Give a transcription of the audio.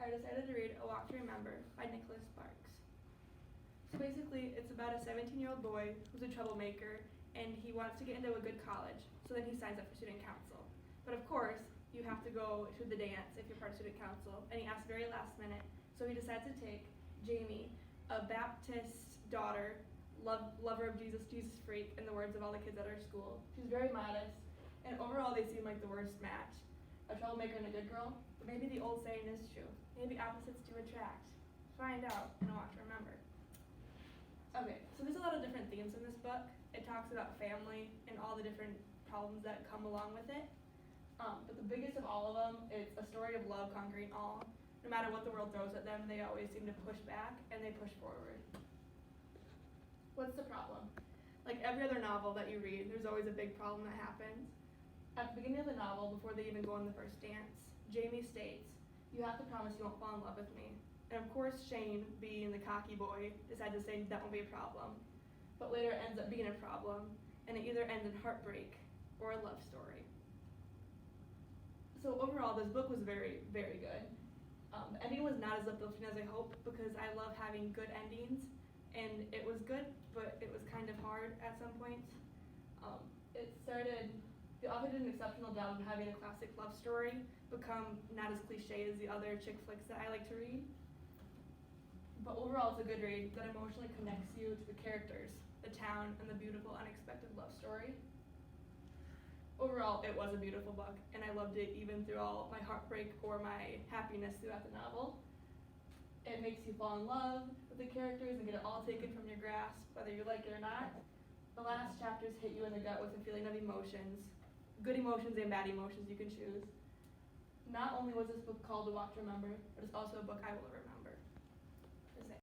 I decided to read A Walk to Remember by Nicholas Sparks. So basically, it's about a 17-year-old boy who's a troublemaker, and he wants to get into a good college, so then he signs up for student council. But of course, you have to go to the dance if you're part of student council, and he asks very last minute, so he decides to take Jamie, a Baptist daughter, lover of Jesus, Jesus freak, in the words of all the kids at our school. She's very modest, and overall they seem like the worst match. A troublemaker and a good girl, but maybe the old saying is true. Maybe opposites do attract. Find out in A Walk to Remember. Okay, so there's a lot of different themes in this book. It talks about family and all the different problems that come along with it. But the biggest of all of them is a story of love conquering all. No matter what the world throws at them, they always seem to push back and they push forward. What's the problem? Like every other novel that you read, there's always a big problem that happens. At the beginning of the novel, before they even go on the first dance, Jamie states, "You have to promise you won't fall in love with me." And of course, Shane, being the cocky boy, decides to say that won't be a problem. But later it ends up being a problem, and it either ends in heartbreak or a love story. So overall, this book was very, very good. The ending was not as uplifting as I hoped because I love having good endings, and it was good, but it was kind of hard at some points. The author did an exceptional job of having a classic love story become not as cliche as the other chick flicks that I like to read. But overall, it's a good read that emotionally connects you to the characters, the town, and the beautiful, unexpected love story. Overall, it was a beautiful book, and I loved it even through all my heartbreak or my happiness throughout the novel. It makes you fall in love with the characters and get it all taken from your grasp, whether you like it or not. The last chapters hit you in the gut with a feeling of emotions, good emotions and bad emotions you can choose. Not only was this book called A Walk to Remember, but it's also a book I will remember.